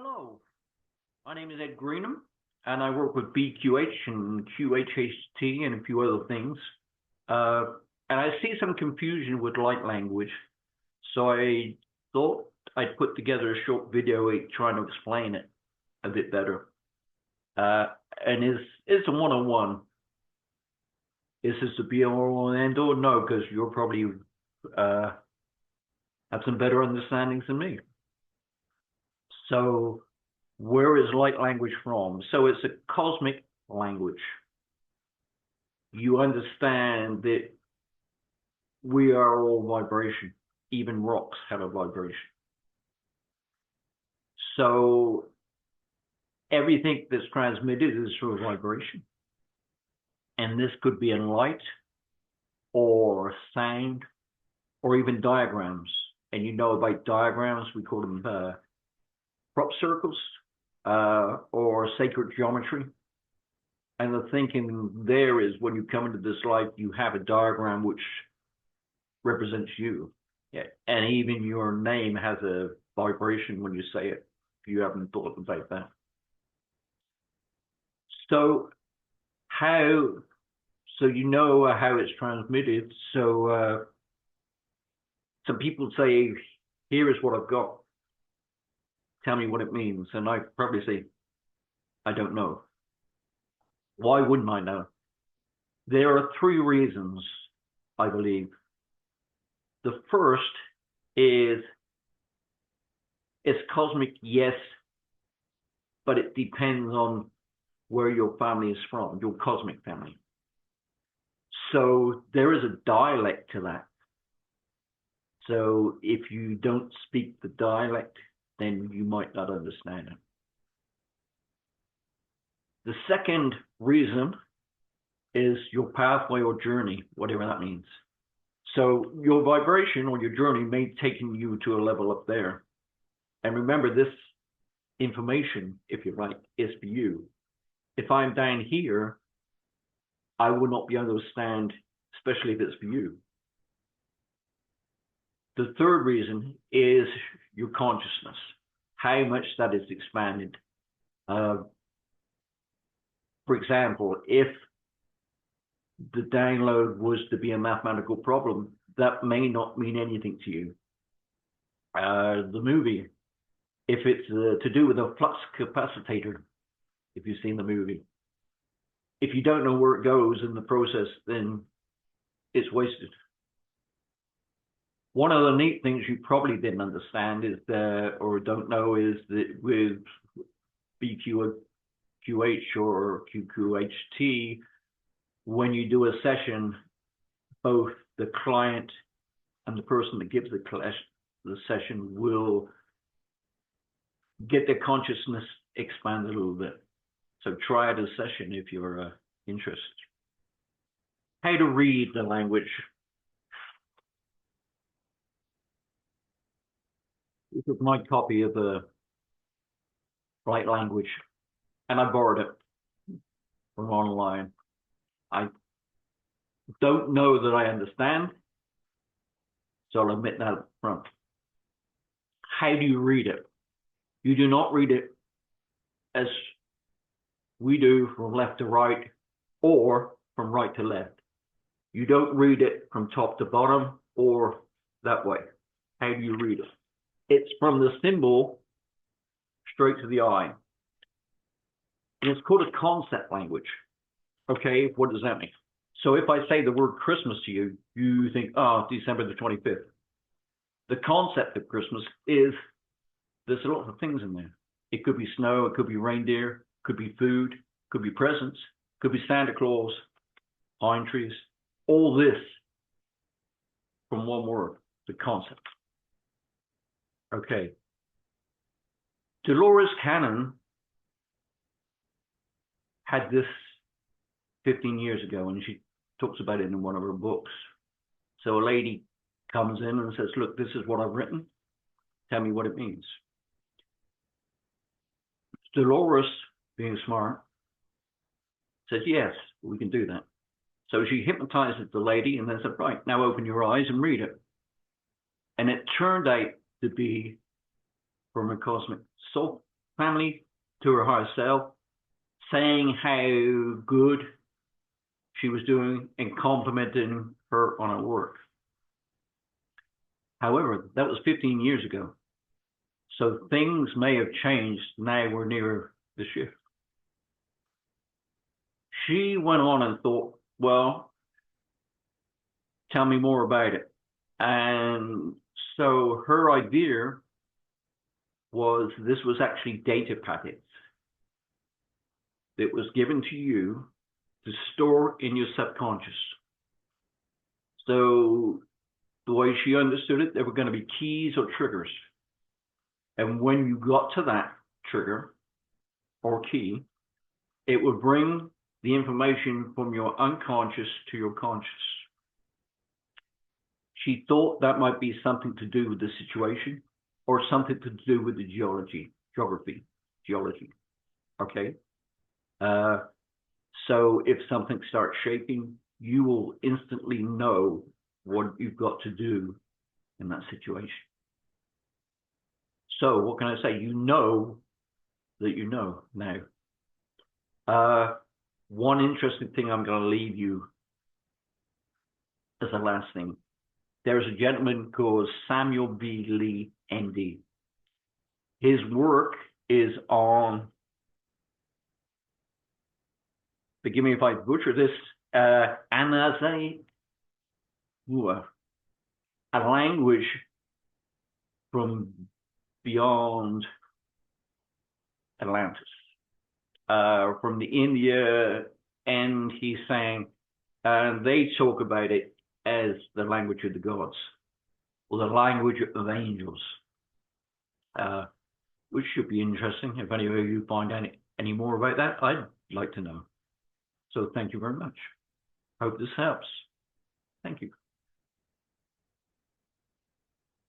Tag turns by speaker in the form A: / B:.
A: Hello, my name is Ed Greenham, and I work with BQH and QHHT and a few other things. And I see some confusion with light language, so I thought I'd put together a short video trying to explain it a bit better. And it's a one-on-one. Is this the be-all and end-all? No, because you'll probably have some better understandings than me. So where is light language from? So it's a cosmic language. You understand that we are all vibration. Even rocks have a vibration. So everything that's transmitted is through a vibration. And this could be in light or sound or even diagrams. And you know about diagrams, we call them crop circles or sacred geometry. And the thinking there is when you come into this life, you have a diagram which represents you. Yeah. And even your name has a vibration when you say it, if you haven't thought about that. So you know how it's transmitted. So some people say, here is what I've got. Tell me what it means. And I probably say, I don't know. Why wouldn't I know? There are three reasons, I believe. The first is it's cosmic, yes, but it depends on where your family is from, your cosmic family. So there is a dialect to that. So if you don't speak the dialect, then you might not understand it. The second reason is your pathway or journey, whatever that means. So your vibration or your journey may take you to a level up there. And remember, this information, if you like, is for you. If I'm down here, I will not be able to understand, especially if it's for you. The third reason is your consciousness, how much that is expanded. For example, if the download was to be a mathematical problem, that may not mean anything to you. The movie, if it's to do with a flux capacitor, if you've seen the movie, if you don't know where it goes in the process, then it's wasted. One of the neat things you probably didn't understand is that, or don't know, is that with BQH or QQHT, when you do a session, both the client and the person that gives the session will get their consciousness expanded a little bit. So try it as a session if you're interested. How to read the language. This is my copy of the light language, and I borrowed it from online. I don't know that I understand, so I'll admit that up front. How do you read it? You do not read it as we do from left to right or from right to left. You don't read it from top to bottom or that way. How do you read it? It's from the symbol straight to the eye. And it's called a concept language. Okay, what does that mean? So if I say the word Christmas to you, you think, oh, December the 25th. The concept of Christmas is there's a lot of things in there. It could be snow, it could be reindeer, could be food, could be presents, could be Santa Claus, pine trees, all this from one word, the concept. Okay. Dolores Cannon had this 15 years ago, and she talks about it in one of her books. So a lady comes in and says, look, this is what I've written. Tell me what it means. Dolores, being smart, says, yes, we can do that. So she hypnotizes the lady and then said, right, now open your eyes and read it. And it turned out to be from a cosmic soul family, to her higher self, saying how good she was doing and complimenting her on her work. However, that was 15 years ago. So things may have changed. Now we're near the shift. She went on and thought, well, tell me more about it. And so her idea was this was actually data packets that was given to you to store in your subconscious. So the way she understood it, there were going to be keys or triggers. And when you got to that trigger or key, it would bring the information from your unconscious to your conscious. She thought that might be something to do with the situation or something to do with the geology. Okay. So if something starts shaking, you will instantly know what you've got to do in that situation. So what can I say? You know that you know now. One interesting thing I'm going to leave you as the last thing. There's a gentleman called Samuel B. Lee, MD. His work is on, forgive me if I butcher this, aswe, a language from beyond Atlantis, from the India, and he's saying, they talk about it as the language of the gods, or the language of angels, which should be interesting. If any of you find any more about that, I'd like to know. So thank you very much. Hope this helps. Thank you.